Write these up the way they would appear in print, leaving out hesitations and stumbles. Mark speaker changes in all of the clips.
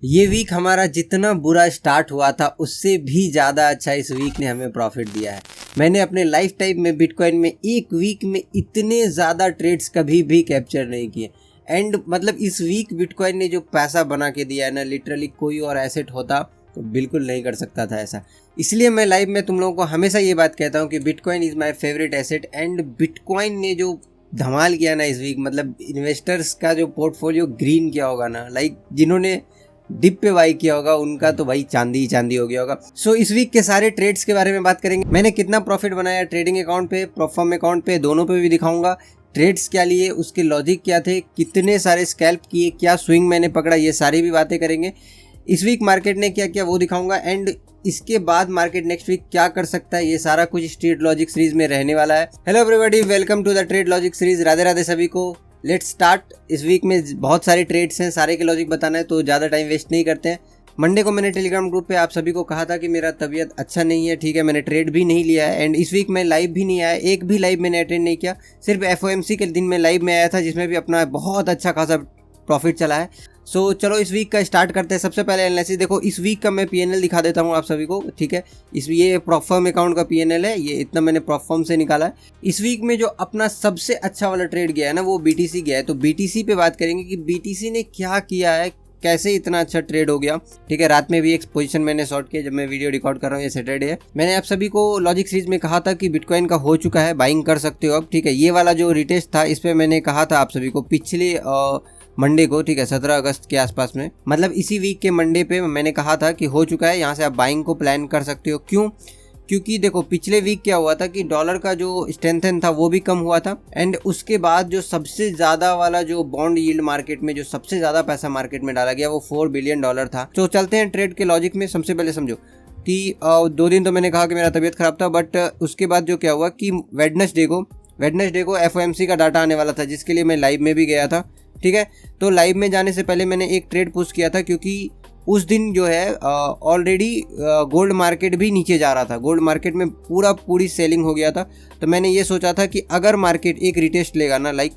Speaker 1: ये वीक हमारा जितना बुरा स्टार्ट हुआ था उससे भी ज़्यादा अच्छा इस वीक ने हमें प्रॉफिट दिया है। मैंने अपने लाइफ टाइम में बिटकॉइन में एक वीक में इतने ज़्यादा ट्रेड्स कभी भी कैप्चर नहीं किए। एंड मतलब इस वीक बिटकॉइन ने जो पैसा बना के दिया है ना, लिटरली कोई और एसेट होता तो बिल्कुल नहीं कर सकता था ऐसा। इसलिए मैं लाइव में तुम लोगों को हमेशा ये बात कहता हूँ कि bitcoin is my favourite asset. And bitcoin ने जो धमाल किया ना इस वीक, मतलब इन्वेस्टर्स का जो पोर्टफोलियो ग्रीन किया होगा ना, लाइक जिन्होंने डिप पे बाई किया होगा उनका तो भाई चांदी ही चांदी हो गया होगा। सो इस वीक के सारे ट्रेड्स के बारे में बात करेंगे। मैंने कितना प्रॉफिट बनाया ट्रेडिंग अकाउंट पे, प्रोफार्म अकाउंट पे, दोनों पे भी दिखाऊंगा। ट्रेड्स क्या लिए, उसके लॉजिक क्या थे, कितने सारे स्कैल्प किए, क्या स्विंग मैंने पकड़ा, ये सारी भी बातें करेंगे। इस वीक मार्केट ने क्या किया वो दिखाऊंगा। एंड इसके बाद मार्केट नेक्स्ट वीक क्या कर सकता है, ये सारा कुछ ट्रेड लॉजिक सीरीज में रहने वाला है। Hello everybody, welcome to the trade logic series. Radhe Radhe सभी को। Let's start. इस वीक में बहुत सारे ट्रेड्स हैं, सारे के लॉजिक बताना है तो ज़्यादा टाइम वेस्ट नहीं करते हैं। मंडे को मैंने टेलीग्राम ग्रुप पे आप सभी को कहा था कि मेरा तबीयत अच्छा नहीं है, ठीक है, मैंने ट्रेड भी नहीं लिया है। एंड इस वीक मैं लाइव भी नहीं आया, एक भी लाइव मैंने अटेंड नहीं किया। सिर्फ FOMC के दिन में लाइव में आया था जिसमें भी अपना बहुत अच्छा खासा प्रॉफिट चला है। सो चलो इस वीक का स्टार्ट करते हैं। सबसे पहले एनालिसिस देखो, इस वीक का मैं PNL दिखा देता हूँ आप सभी को, ठीक है। ये प्रोफर्म अकाउंट का PNL है, ये इतना मैंने प्रोफर्म से निकाला है। इस वीक में जो अपना सबसे अच्छा वाला ट्रेड गया है ना वो BTC गया है। तो BTC पे बात करेंगे कि BTC ने क्या किया है, कैसे इतना अच्छा ट्रेड हो गया, ठीक है। रात में भी एक पोजीशन मैंने शॉर्ट किया जब मैं वीडियो रिकॉर्ड कर रहा हूँ, ये सैटरडे है। मैंने आप सभी को लॉजिक सीरीज में कहा था कि बिटकॉइन का हो चुका है, बाइंग कर सकते हो अब, ठीक है। ये वाला जो रिटेस्ट था इस पर मैंने कहा था आप सभी को पिछले मंडे को, ठीक है, 17 अगस्त के आसपास में, मतलब इसी वीक के मंडे पे मैंने कहा था कि हो चुका है, यहाँ से आप बाइंग को प्लान कर सकते हो। क्यों? क्योंकि देखो पिछले वीक क्या हुआ था कि डॉलर का जो स्ट्रेंथन था वो भी कम हुआ था। एंड उसके बाद जो सबसे ज़्यादा वाला जो बॉन्ड यील्ड मार्केट में जो सबसे ज़्यादा पैसा मार्केट में डाला गया वो $4 बिलियन था। तो चलते हैं ट्रेड के लॉजिक में। सबसे पहले समझो कि 2 दिन तो मैंने कहा कि मेरा तबीयत खराब था, बट उसके बाद जो क्या हुआ कि वेडनेसडे को FOMC का डाटा आने वाला था जिसके लिए मैं लाइव में भी गया था, ठीक है। तो लाइव में जाने से पहले मैंने एक ट्रेड पुश किया था क्योंकि उस दिन जो है ऑलरेडी गोल्ड मार्केट भी नीचे जा रहा था, गोल्ड मार्केट में पूरी सेलिंग हो गया था। तो मैंने ये सोचा था कि अगर मार्केट एक रिटेस्ट लेगा ना, लाइक,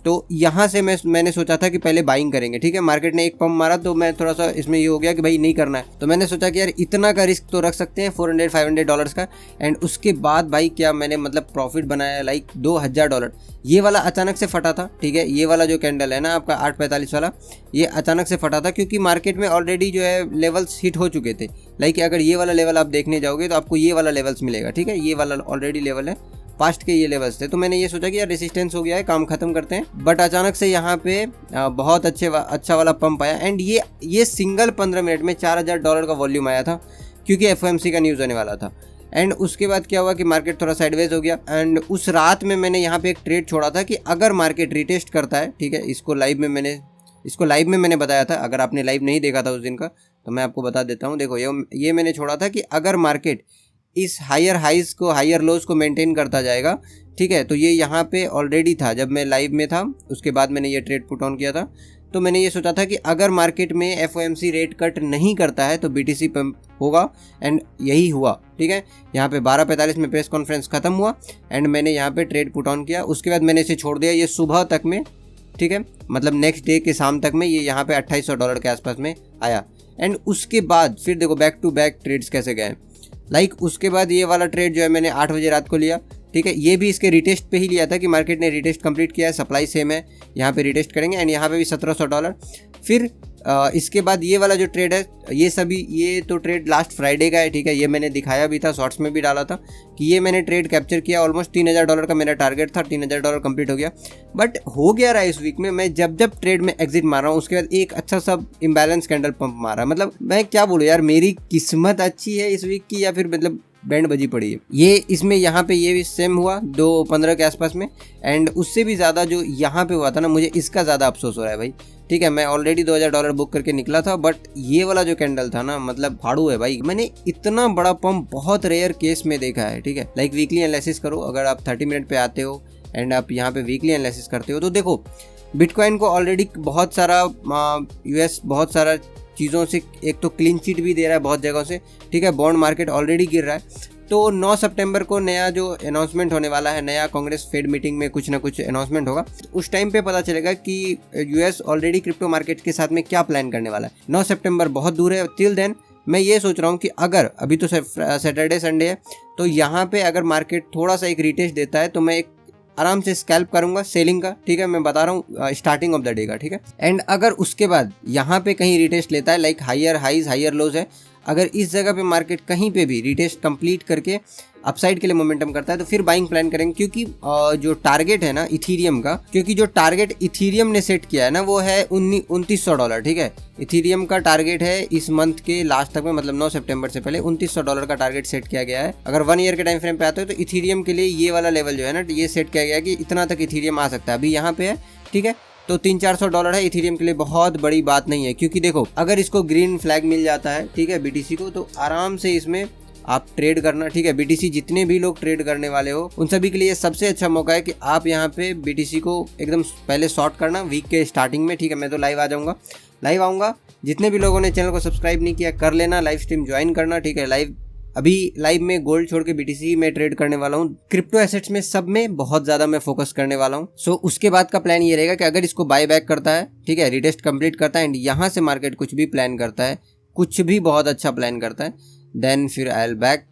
Speaker 1: तो यहाँ से मैंने सोचा था कि पहले बाइंग करेंगे, ठीक है। मार्केट ने एक पंप मारा तो मैं थोड़ा सा इसमें ये हो गया कि भाई नहीं करना है। तो मैंने सोचा कि यार इतना का रिस्क तो रख सकते हैं, $400-500 का। एंड उसके बाद भाई क्या मैंने मतलब प्रॉफिट बनाया लाइक $2000। ये वाला अचानक से फटा था, ठीक है। ये वाला जो कैंडल है ना आपका 8:45 वाला, ये अचानक से फटा था क्योंकि मार्केट में ऑलरेडी जो है लेवल्स हिट हो चुके थे। लाइक अगर ये वाला लेवल आप देखने जाओगे तो आपको ये वाला लेवल्स मिलेगा, ठीक है। ये वाला ऑलरेडी लेवल है, पास्ट के ये लेवल्स थे। तो मैंने ये सोचा कि यार रेसिस्टेंस हो गया है, काम खत्म करते हैं। बट अचानक से यहाँ पे बहुत अच्छा वाला पंप आया। एंड ये सिंगल 15 मिनट में $4000 का वॉल्यूम आया था क्योंकि FOMC का न्यूज़ आने वाला था। एंड उसके बाद क्या हुआ कि मार्केट थोड़ा साइडवेज हो गया। एंड उस रात में मैंने यहाँ पे एक ट्रेड छोड़ा था कि अगर मार्केट रिटेस्ट करता है, ठीक है, इसको लाइव में मैंने बताया था। अगर आपने लाइव नहीं देखा था उस दिन का तो मैं आपको बता देता हूँ। देखो ये मैंने छोड़ा था कि अगर मार्केट इस हायर हाइज को, हायर लोज को मेंटेन करता जाएगा, ठीक है। तो ये यहाँ पे ऑलरेडी था जब मैं लाइव में था, उसके बाद मैंने ये ट्रेड पुट ऑन किया था। तो मैंने ये सोचा था कि अगर मार्केट में FOMC रेट कट नहीं करता है तो BTC पंप होगा। एंड यही हुआ, ठीक है। यहाँ पे 12:45 में प्रेस कॉन्फ्रेंस खत्म हुआ एंड मैंने यहाँ पे ट्रेड पुट ऑन किया। उसके बाद मैंने इसे छोड़ दिया ये सुबह तक में, ठीक है, मतलब नेक्स्ट डे के शाम तक में ये यहाँ पे $2800 के आसपास में आया। एंड उसके बाद फिर देखो बैक टू बैक ट्रेड्स कैसे गए। लाइक उसके बाद ये वाला ट्रेड जो है मैंने 8 बजे रात को लिया, ठीक है। ये भी इसके रिटेस्ट पे ही लिया था कि मार्केट ने रिटेस्ट कंप्लीट किया है, सप्लाई सेम है, यहाँ पे रिटेस्ट करेंगे। एंड यहाँ पे भी $1700। फिर इसके बाद ये वाला जो ट्रेड है, ये तो ट्रेड लास्ट फ्राइडे का है, ठीक है। ये मैंने दिखाया भी था, शॉर्ट्स में भी डाला था कि ये मैंने ट्रेड कैप्चर किया। ऑलमोस्ट $3000 का मेरा टारगेट था, $3000 कंप्लीट हो गया। बट हो गया रहा है इस वीक में, मैं जब ट्रेड में एग्जिट मार रहा हूँ उसके बाद एक अच्छा सा इम्बैलेंस कैंडल पंप मारा। मतलब मैं क्या बोलूँ यार, मेरी किस्मत अच्छी है इस वीक की या फिर मतलब बैंड बजी पड़ी है। ये इसमें यहाँ पे ये भी सेम हुआ 2:15 के आसपास में। एंड उससे भी ज़्यादा जो यहाँ पे हुआ था ना, मुझे इसका ज़्यादा अफसोस हो रहा है भाई, ठीक है। मैं ऑलरेडी $2000 बुक करके निकला था, बट ये वाला जो कैंडल था ना, मतलब फाड़ू है भाई। मैंने इतना बड़ा पंप बहुत रेयर केस में देखा है, ठीक है। लाइक वीकली एनालिसिस करो, अगर आप 30 मिनट पे आते हो एंड आप यहाँ पे वीकली एनालिसिस करते हो तो देखो बिटकॉइन को ऑलरेडी बहुत सारा US बहुत सारा चीज़ों से एक तो क्लीन चिट भी दे रहा है बहुत जगहों से, ठीक है। बॉन्ड मार्केट ऑलरेडी गिर रहा है। तो 9 सितंबर को नया जो अनाउंसमेंट होने वाला है, नया कांग्रेस फेड मीटिंग में कुछ ना कुछ अनाउंसमेंट होगा, उस टाइम पे पता चलेगा कि यूएस ऑलरेडी क्रिप्टो मार्केट के साथ में क्या प्लान करने वाला है। 9 सितंबर बहुत दूर है। टिल देन मैं ये सोच रहा हूँ कि अगर अभी तो सैटरडे संडे है, तो यहाँ पे अगर मार्केट थोड़ा सा एक रिटेस्ट देता है तो मैं एक आराम से स्कैल्प करूंगा सेलिंग का, ठीक है। मैं बता रहा हूँ स्टार्टिंग ऑफ द डे का, ठीक है। एंड अगर उसके बाद यहाँ पे कहीं रिटेस्ट लेता है, like higher highs higher lows है, अगर इस जगह पे मार्केट कहीं पे भी रिटेस्ट कंप्लीट करके अपसाइड के लिए मोमेंटम करता है तो फिर बाइंग प्लान करेंगे। क्योंकि जो टारगेट है ना इथीरियम का, क्योंकि जो टारगेट इथीरियम ने सेट किया है ना वो है $2900, ठीक है। इथीरियम का टारगेट है इस मंथ के लास्ट तक में, मतलब 9 सितंबर से पहले $2900 का टारगेट सेट किया गया है। अगर 1 ईयर के टाइम फ्रेम पे आते हो तो इथीरियम के लिए ये वाला लेवल जो है ना ये सेट किया गया है कि इतना तक इथीरियम आ सकता है। अभी यहाँ पे है, ठीक है। तो $300-400 है इथीरियम के लिए, बहुत बड़ी बात नहीं है। क्योंकि देखो अगर इसको ग्रीन फ्लैग मिल जाता है, ठीक है, बीटीसी को, तो आराम से इसमें आप ट्रेड करना, ठीक है। बीटीसी जितने भी लोग ट्रेड करने वाले हो उन सभी के लिए सबसे अच्छा मौका है कि आप यहाँ पे बीटीसी को एकदम पहले शॉर्ट करना वीक के स्टार्टिंग में, ठीक है। मैं तो लाइव आ जाऊँगा, लाइव आऊँगा। जितने भी लोगों ने चैनल को सब्सक्राइब नहीं किया कर लेना, लाइव स्ट्रीम ज्वाइन करना, ठीक है। अभी लाइव में गोल्ड छोड़ के बीटीसी में ट्रेड करने वाला हूँ। क्रिप्टो एसेट्स में सब में बहुत ज़्यादा मैं फोकस करने वाला हूँ। सो उसके बाद का प्लान ये रहेगा कि अगर इसको बाय बैक करता है, ठीक है, रिटेस्ट कंप्लीट करता है एंड यहाँ से मार्केट कुछ भी प्लान करता है, कुछ भी बहुत अच्छा प्लान करता है, देन फिर I will back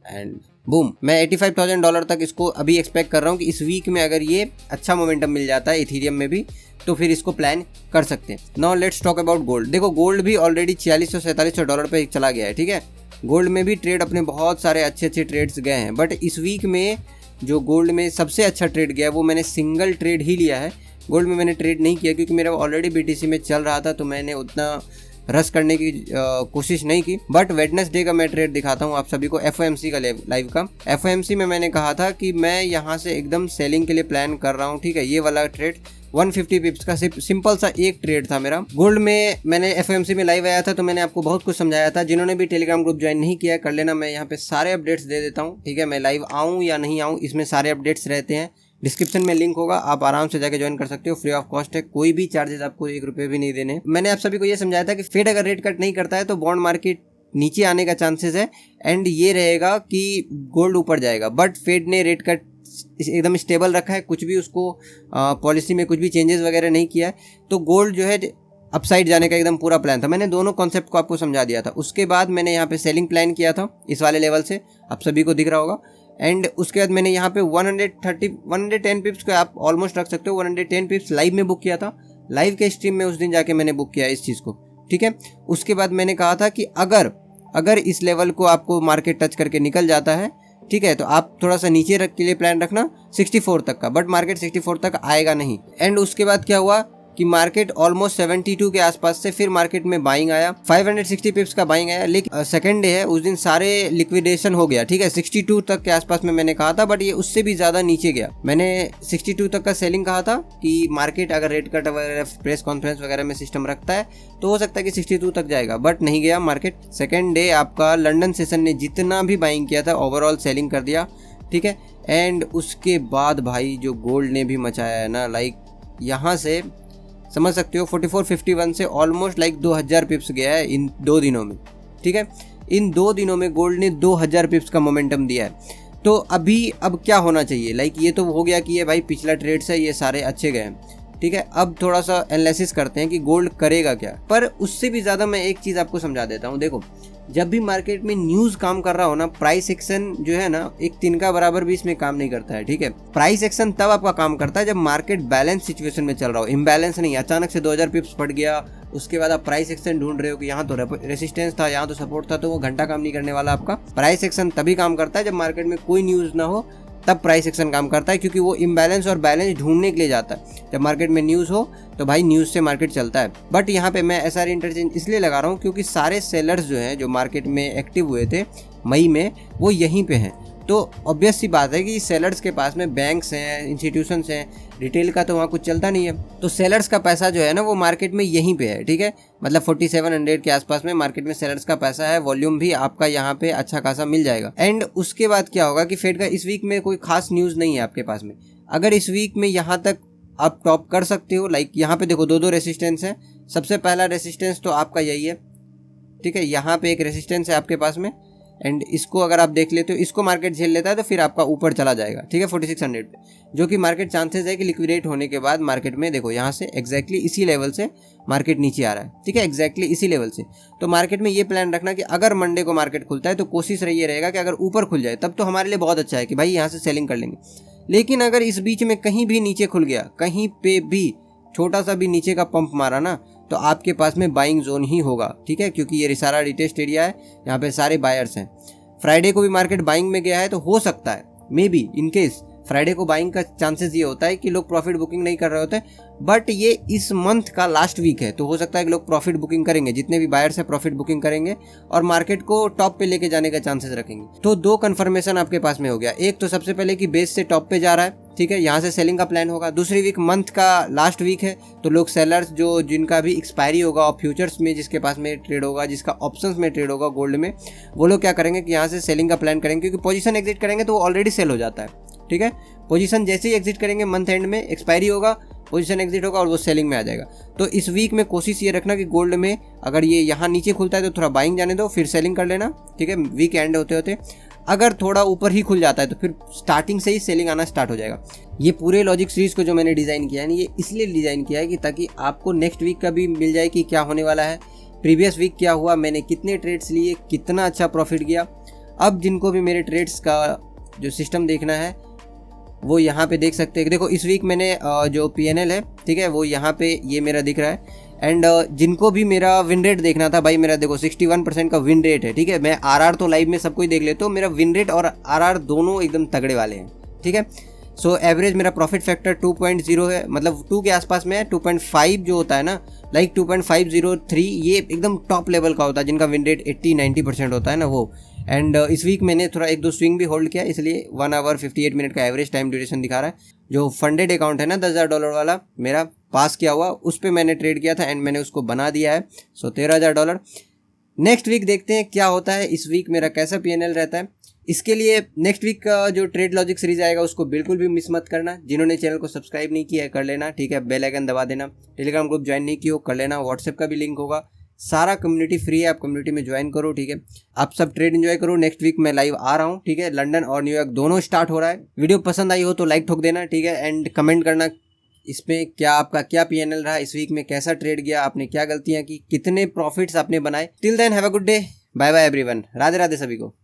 Speaker 1: and boom. मैं $85,000 तक इसको अभी एक्सपेक्ट कर रहा हूँ कि इस वीक में अगर ये अच्छा मोमेंटम मिल जाता है इथीरियम में भी तो फिर इसको प्लान कर सकते हैं। Now let's talk about gold. देखो गोल्ड भी ऑलरेडी $4600-4700 पे चला गया है, ठीक है। गोल्ड में भी ट्रेड अपने बहुत सारे अच्छे ट्रेड्स गए हैं, बट इस वीक में जो गोल्ड में सबसे अच्छा ट्रेड गया है वो मैंने सिंगल ट्रेड ही लिया है। गोल्ड में मैंने ट्रेड नहीं किया क्योंकि मेरा ऑलरेडी बीटीसी में चल रहा था, तो मैंने उतना रश करने की कोशिश नहीं की। बट वेडनेसडे का मैं ट्रेड दिखाता हूँ आप सभी को, एफओएमसी का लाइव का। एफओएमसी में मैंने कहा था कि मैं यहाँ से एकदम सेलिंग के लिए प्लान कर रहा हूँ, ठीक है। ये वाला ट्रेड 150 पिप्स का सिंपल सा एक ट्रेड था मेरा। गोल्ड में मैंने एफओएमसी में लाइव आया था तो मैंने आपको बहुत कुछ समझाया था। जिन्होंने भी टेलीग्राम ग्रुप ज्वाइन नहीं किया कर लेना, मैं यहाँ पे सारे अपडेट्स दे देता हूँ, ठीक है। मैं लाइव आऊँ या नहीं आऊँ इसमें सारे अपडेट्स रहते हैं। डिस्क्रिप्शन में लिंक होगा, आप आराम से जाके ज्वाइन कर सकते हो, फ्री ऑफ कॉस्ट है, कोई भी चार्जेस आपको ₹1 भी नहीं देने। मैंने आप सभी को ये समझाया था कि फेड अगर रेट कट नहीं करता है तो बॉन्ड मार्केट नीचे आने का चांसेस है एंड ये रहेगा कि गोल्ड ऊपर जाएगा। बट फेड ने रेट कट एकदम स्टेबल रखा है, कुछ भी उसको पॉलिसी में कुछ भी चेंजेस वगैरह नहीं किया है, तो गोल्ड जो है अपसाइड जाने का एकदम पूरा प्लान था। मैंने दोनों कॉन्सेप्ट को आपको समझा दिया था। उसके बाद मैंने यहाँ पे सेलिंग प्लान किया था इस वाले लेवल से, आप सभी को दिख रहा होगा। एंड उसके बाद मैंने यहाँ पे 110 पिप्स को आप ऑलमोस्ट रख सकते हो, 110 पिप्स लाइव में बुक किया था। लाइव के स्ट्रीम में उस दिन जाके मैंने बुक किया इस चीज़ को, ठीक है। उसके बाद मैंने कहा था कि अगर इस लेवल को आपको मार्केट टच करके निकल जाता है, ठीक है, तो आप थोड़ा सा नीचे रख के लिए प्लान रखना 64 तक का, बट मार्केट 64 तक आएगा नहीं। एंड उसके बाद क्या हुआ कि मार्केट ऑलमोस्ट 72 के आसपास से फिर मार्केट में बाइंग आया, 560 पिप्स का बाइंग आया। लेकिन सेकंड डे है, उस दिन सारे लिक्विडेशन हो गया, ठीक है। 62 तक के आसपास में मैंने कहा था, बट ये उससे भी ज्यादा नीचे गया। मैंने 62 तक का सेलिंग कहा था कि मार्केट अगर रेट कट वगैरह प्रेस कॉन्फ्रेंस वगैरह में सिस्टम रखता है तो हो सकता है कि 62 तक जाएगा, बट नहीं गया मार्केट। सेकेंड डे आपका लंदन सेशन ने जितना भी बाइंग किया था ओवरऑल सेलिंग कर दिया, ठीक है। एंड उसके बाद भाई जो गोल्ड ने भी मचाया है ना, लाइक यहाँ से समझ सकते हो 4451 से ऑलमोस्ट लाइक 2000 पिप्स गया है इन 2 दिनों में, ठीक है। इन 2 दिनों में गोल्ड ने 2000 पिप्स का मोमेंटम दिया है। तो अब क्या होना चाहिए, लाइक ये तो हो गया कि ये भाई पिछला ट्रेड्स है, ये सारे अच्छे गए हैं, ठीक है। अब थोड़ा सा एनालिसिस करते हैं कि गोल्ड करेगा क्या। पर उससे भी ज़्यादा मैं एक चीज़ आपको समझा देता हूँ। देखो जब भी मार्केट में न्यूज़ काम कर रहा हो ना, प्राइस एक्शन जो है ना एक तिनका बराबर भी इसमें काम नहीं करता है, ठीक है। प्राइस एक्शन तब आपका काम करता है जब मार्केट बैलेंस सिचुएशन में चल रहा हो, इम्बैलेंस नहीं। अचानक से 2000 पिप्स पड़ गया, उसके बाद आप प्राइस एक्शन ढूंढ रहे हो कि यहाँ तो रेसिस्टेंस था, यहाँ तो सपोर्ट था, तो वो घंटा काम नहीं करने वाला आपका। प्राइस एक्शन तभी काम करता है जब मार्केट में कोई न्यूज़ ना हो, तब प्राइस एक्शन काम करता है, क्योंकि वो इम्बैलेंस और बैलेंस ढूंढने के लिए जाता है। जब मार्केट में न्यूज़ हो तो भाई न्यूज़ से मार्केट चलता है। बट यहाँ पे मैं एसआर इंटरचेंज इसलिए लगा रहा हूँ क्योंकि सारे सेलर्स जो हैं जो मार्केट में एक्टिव हुए थे मई में, वो यहीं पे हैं। तो ऑब्वियस सी बात है कि सेलर्स के पास में बैंक्स हैं, इंस्टीट्यूशंस हैं, रिटेल का तो वहाँ कुछ चलता नहीं है। तो सेलर्स का पैसा जो है ना वो मार्केट में यहीं पे है, ठीक है। मतलब 4700 के आसपास में मार्केट में सेलर्स का पैसा है, वॉल्यूम भी आपका यहाँ पे अच्छा खासा मिल जाएगा। एंड उसके बाद क्या होगा कि फेड का इस वीक में कोई खास न्यूज़ नहीं है आपके पास में। अगर इस वीक में यहाँ तक आप टॉप कर सकते हो, लाइक यहाँ पे देखो 2 रेसिस्टेंस है। सबसे पहला रेसिस्टेंस तो आपका यही है, ठीक है, यहाँ पे एक रेसिस्टेंस है आपके पास में, एंड इसको अगर आप देख लेते हो, इसको मार्केट झेल लेता है तो फिर आपका ऊपर चला जाएगा, ठीक है, 4600 पे, जो कि मार्केट चांसेस है कि लिक्विडेट होने के बाद मार्केट में देखो यहाँ से एग्जैक्टली इसी लेवल से मार्केट नीचे आ रहा है, ठीक है, एग्जैक्टली इसी लेवल से। तो मार्केट में ये प्लान रखना कि अगर मंडे को मार्केट खुलता है तो कोशिश ये रहेगा कि अगर ऊपर खुल जाए तब तो हमारे लिए बहुत अच्छा है कि भाई यहाँ से सेलिंग कर लेंगे। लेकिन अगर इस बीच में कहीं भी नीचे खुल गया, कहीं पे भी छोटा सा भी नीचे का पंप मारा ना, तो आपके पास में बाइंग जोन ही होगा, ठीक है, क्योंकि ये सारा रिटेस्ट एरिया है, यहाँ पे सारे बायर्स हैं। फ्राइडे को भी मार्केट बाइंग में गया है तो हो सकता है may be in case Friday को बाइंग का चांसेस ये होता है कि लोग प्रॉफिट बुकिंग नहीं कर रहे होते, बट ये इस मंथ का लास्ट वीक है तो हो सकता है कि लोग प्रॉफिट बुकिंग करेंगे, जितने भी बायर्स है प्रॉफिट बुकिंग करेंगे और मार्केट को टॉप पे लेके जाने का चांसेस रखेंगे। तो दो कंफर्मेशन आपके पास में हो गया, एक तो सबसे पहले कि बेस से टॉप पे जा रहा है, ठीक है, यहाँ से सेलिंग का प्लान होगा। दूसरी वीक मंथ का लास्ट वीक है तो लोग सेलर्स जो जिनका भी एक्सपायरी होगा और फ्यूचर्स में जिसके पास में ट्रेड होगा, जिसका ऑप्शंस में ट्रेड होगा गोल्ड में, वो लोग क्या करेंगे कि यहाँ से सेलिंग का प्लान करेंगे, क्योंकि पोजीशन एग्जिट करेंगे तो वो ऑलरेडी सेल हो जाता है, ठीक है। पोजीशन जैसे ही एग्जिट करेंगे मंथ एंड में एक्सपायरी होगा, पोजीशन एग्जिट होगा और वो सेलिंग में आ जाएगा। तो इस वीक में कोशिश ये रखना कि गोल्ड में अगर ये यहाँ नीचे खुलता है तो थोड़ा बाइंग जाने दो, फिर सेलिंग कर लेना, ठीक है, वीक एंड होते होते। अगर थोड़ा ऊपर ही खुल जाता है तो फिर स्टार्टिंग से ही सेलिंग आना स्टार्ट हो जाएगा। ये पूरे लॉजिक सीरीज को जो मैंने डिज़ाइन किया है ना, ये इसलिए डिज़ाइन किया है कि ताकि आपको नेक्स्ट वीक का भी मिल जाए कि क्या होने वाला है, प्रीवियस वीक क्या हुआ, मैंने कितने ट्रेड्स लिए, कितना अच्छा प्रॉफिट गया। अब जिनको भी मेरे ट्रेड्स का जो सिस्टम देखना है वो यहाँ पे देख सकते हैं। देखो इस वीक मैंने जो PNL है, ठीक है, वो यहाँ पे ये मेरा दिख रहा है। एंड जिनको भी मेरा विन रेट देखना था, भाई मेरा देखो 61% का विन रेट है, ठीक है। मैं RR तो लाइव में सबको ही देख लेता हूँ, मेरा विन रेट और RR दोनों एकदम तगड़े वाले हैं, ठीक है। सो एवरेज मेरा प्रॉफिट फैक्टर 2.0 है, मतलब 2 के आसपास में है। 2.5 जो होता है ना, लाइक 2.503, ये एकदम टॉप लेवल का होता है जिनका विन रेट 80-90% होता है ना वो। एंड इस वीक मैंने थोड़ा 1-2 स्विंग भी होल्ड किया, इसलिए 1 आवर 58 मिनट का एवरेज टाइम ड्यूरेशन दिखा रहा है। जो फंडेड अकाउंट है ना $10,000 वाला मेरा पास किया हुआ, उस पर मैंने ट्रेड किया था एंड मैंने उसको बना दिया है। सो $13,000। नेक्स्ट वीक देखते हैं क्या होता है, इस वीक मेरा कैसा PNL रहता है। इसके लिए नेक्स्ट वीक का जो ट्रेड लॉजिक सीरीज आएगा उसको बिल्कुल भी मिस मत करना। जिन्होंने चैनल को सब्सक्राइब नहीं किया है कर लेना, ठीक है, बेल आइकन दबा देना। टेलीग्राम ग्रुप ज्वाइन नहीं किया हो कर लेना, व्हाट्सएप का भी लिंक होगा। सारा कम्युनिटी फ्री है, आप कम्युनिटी में ज्वाइन करो, ठीक है। आप सब ट्रेड एंजॉय करो। नेक्स्ट वीक मैं लाइव आ रहा हूँ, ठीक है, लंदन और न्यूयॉर्क दोनों स्टार्ट हो रहा है। वीडियो पसंद आई हो तो लाइक ठोक देना, ठीक है, एंड कमेंट करना इसमें क्या आपका क्या PNL रहा, इस वीक में कैसा ट्रेड गया, आपने क्या गलतियां की, कितने प्रॉफिट्स आपने बनाए। Till then have a good day, bye bye everyone, Radhe Radhe सभी को।